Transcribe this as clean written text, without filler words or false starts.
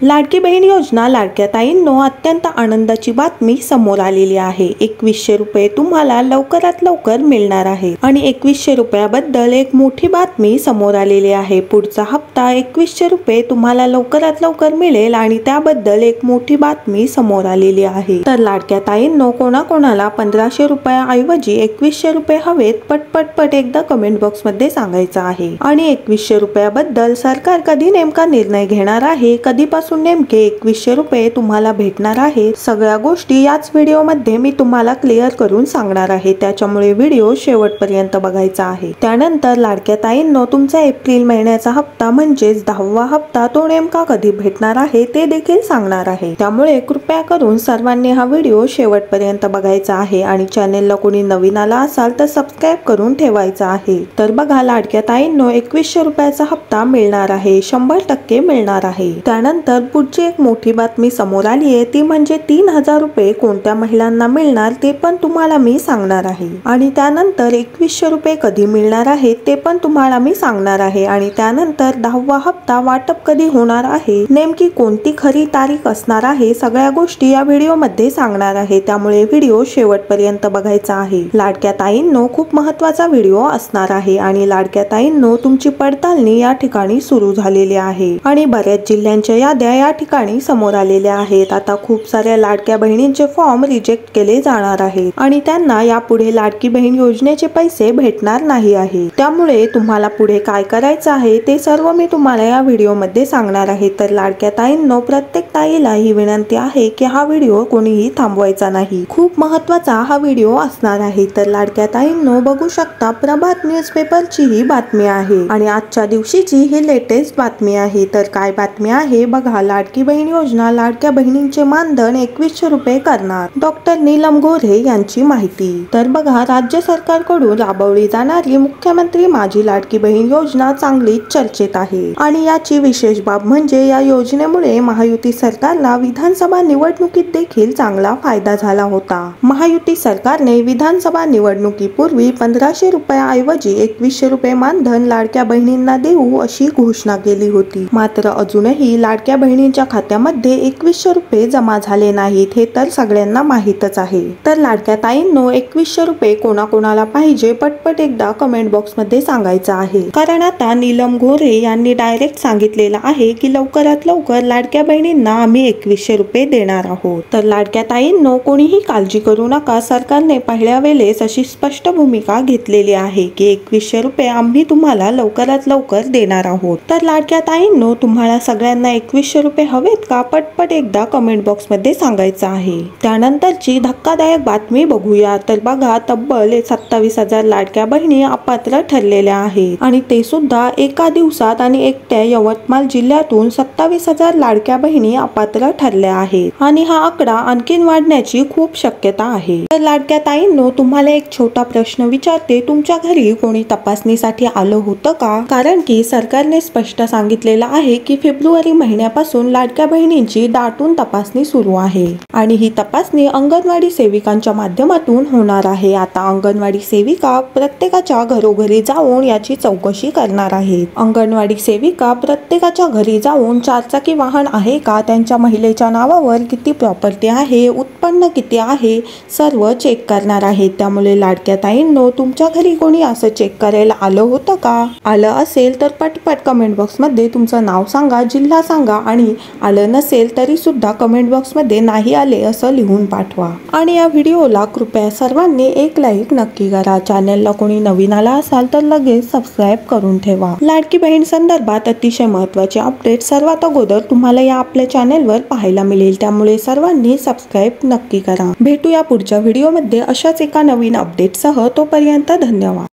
लाडकी बहीण योजना लाडक्या ताईंनो अत्यंत आनंदाची बातमी समोर आलेली आहे। 2100 रुपये तुम्हाला लवकरात लवकर मिळणार आहे आणि 2100 रुपयाबद्दल एक मोठी बातमी समोर आलेली आहे। पुढचा हप्ता 2100 रुपये तुम्हाला लवकरात लवकर मिळेल आणि त्याबद्दल एक मोठी बातमी समोर आलेली आहे। तर लाडक्या ताईंनो कोणाकोणाला 1500 रुपयाऐवजी 2100 रुपये हवेत पटपट एकदा कमेंट बॉक्स मध्ये सांगायचं आहे। आणि 2100 रुपयाबद्दल सरकार कधी नेमका निर्णय घेणार आहे, कधीपासून नेमके 2100 रुपये तुम्हाला भेटणार आहे, सगळ्या गोष्टी याच व्हिडिओ मध्ये मी तुम्हाला क्लिअर करून सांगणार आहे। त्याच्यामुळे व्हिडिओ शेवटपर्यंत बघायचा आहे। त्यानंतर लाडक्या ताईंनो तुमचा एप्रिल महिन्याचा हप्ता म्हणजेच 10वा हप्ता तो नेमका कधी भेटणार आहे ते देखील सांगणार आहे। त्यामुळे कृपया करून सर्वांनी हा व्हिडिओ शेवटपर्यंत बघायचा आहे आणि चॅनेलला कोणी नवीन आला असाल तर सबस्क्राइब करून ठेवायचा आहे। तर बघा लाडक्या ताईंनो 2100 रुपयाचा हप्ता मिळणार आहे, 100% मिळणार आहे। त्यानंतर पुढची एक मोठी बातमी समोर आली आहे ती म्हणजे 3000 रुपये कोणत्या महिलांना मिळणार ते पण तुम्हाला मी सांगणार आहे। आणि त्यानंतर 2100 रुपये कधी मिळणार आहे ते पण तुम्हाला मी सांगणार आहे। आणि त्यानंतर 10वा हप्ता वाटप कधी होणार आहे, नेमकी कोणती खरी तारीख असणार आहे, सगळ्या गोष्टी या व्हिडिओ मध्ये सांगणार आहे। त्यामुळे व्हिडिओ शेवटपर्यंत बघायचा आहे। लाडक्या ताईंनो खूप महत्त्वाचा व्हिडिओ असणार आहे आणि लाडक्या ताईंनो तुमची पडताळणी या ठिकाणी सुरू झालेली आहे आणि बऱ्याच जिल्ह्यांच्या याद्या या ठिकाणी समोर आलेल्या आहेत। आता खूप साऱ्या लाडक्या बहिणींचे फॉर्म रिजेक्ट केले जाणार आहेत आणि त्यांना यापुढे लाडकी बहीण योजनेचे पैसे भेटणार नाही आहे। त्यामुळे तुम्हाला पुढे काय करायचं आहे ते सर्व मी तुम्हाला या व्हिडिओ मध्ये सांगणार आहे। तर लाडक्या ताईंनो प्रत्येक ताईला ही विनंती आहे की हा व्हिडिओ कोणीही थांबवायचा नाही, खूप महत्त्वाचा हा व्हिडिओ असणार आहे। तर लाडक्या ताईंनो बघू शकता प्रभात न्यूजपेपरची ही बातमी आहे आणि आजच्या दिवशीची ही लेटेस्ट बातमी आहे। तर काय बातमी आहे बघा, लाडकी बहीण योजना लाडक्या बहिणींचे मानधन 2100 रुपये करणार, डॉक्टर नीलम गोऱ्हे यांची माहिती। तर बघा राज्य सरकारकडून राबवली जाणारी मुख्यमंत्री माझी लाडकी बहीण योजना चांगलीच चर्चेत आहे आणि याची विशेष बाब म्हणजे या योजनेमुळे महायुती सरकारला विधानसभा निवडणुकीत देखील चांगला फायदा झाला होता। महायुती सरकारने विधानसभा निवडणुकीपूर्वी 1500 रुपयाऐवजी 2100 रुपये मानधन लाडक्या बहिणींना देऊ अशी घोषणा केली होती। मात्र अजूनही लाडक्या बहिणींच्या खात्यामध्ये 2100 रुपये जमा झाले नाहीत, हे तर सगळ्यांना माहीतच आहे। तर लाडक्या ताईंनो 2100 रुपये कोणाकोणाला पाहिजे पटपट एकदा कमेंट बॉक्स मध्ये सांगायचं आहे, कारण आता नीलम गोऱ्हे यांनी डायरेक्ट सांगितलेलं आहे की लवकरात लवकर लाडक्या बहिणींना आम्ही 2100 रुपये देणार आहोत। तर लाडक्या ताईंनो कोणीही काळजी करू नका, सरकारने पहिल्या वेळेस अशी स्पष्ट भूमिका घेतलेली आहे की 2100 रुपये आम्ही तुम्हाला लवकरात लवकर देणार आहोत। तर लाडक्या ताईंनो तुम्हाला सगळ्यांना 2100 रुपये हवेत का पटपट एकदा कमेंट बॉक्स मध्ये सांगायचं आहे। त्यानंतरची धक्कादायक बातमी बघूया। तर बघा तब्बल 27,000 लाडक्या बहिणी अपात्र ठरलेल्या आहेत आणि ते सुद्धा एका दिवसात आणि एकट्या यवतमाळ जिल्ह्यातून 27,000 लाडक्या बहिणी अपात्र ठरल्या आहेत आणि हा आकडा आणखीन वाढण्याची खूप शक्यता आहे। तर लाडक्या ताईंनो तुम्हाला एक छोटा प्रश्न विचारते, तुमच्या घरी कोणी तपासणीसाठी आलं होतं का? कारण की सरकारने स्पष्ट सांगितलेलं आहे की फेब्रुवारी महिन्यापासून लाडक्या बहिणींची दाटून तपासणी सुरू आहे आणि ही तपासणी अंगणवाडी सेविकांच्या माध्यमातून होणार आहे। आता अंगणवाडी सेविका प्रत्येकाच्या घरोघरी जाऊन याची चौकशी करणार आहेत। अंगणवाडी सेविका प्रत्येकाच्या घरी जाऊन 4 चाकी वाहन आहे का, त्यांच्या महिलेच्या नावावर किती प्रॉपर्टी आहे, उत्पन्न किती आहे, सर्व चेक करणार आहेत। त्यामुळे लाडक्या ताईंनो तुमच्या घरी कोणी असं चेक करायला आलं होतं का? आलं असेल तर पटपट कमेंट बॉक्स मध्ये तुमचं नाव सांगा, जिल्हा सांगा आणि आलं नसेल तरी सुद्धा कमेंट बॉक्स मध्ये नाही आले असं लिहून पाठवा। आणि या व्हिडिओला कृपया सर्वांनी एक लाईक नक्की करा। चॅनलला कोणी नवीन आला असाल तर लगेच सबस्क्राइब करून ठेवा। लाडकी बहीण संदर्भात अतिशय महत्त्वाचे अपडेट सर्वात अगोदर तुम्हाला या आपल्या चॅनलवर पाहायला मिळेल, त्यामुळे सर्वांनी सबस्क्राइब नक्की करा। भेटूया पुढच्या व्हिडिओमध्ये अशाच एका नवीन अपडेटसह, तोपर्यंत धन्यवाद।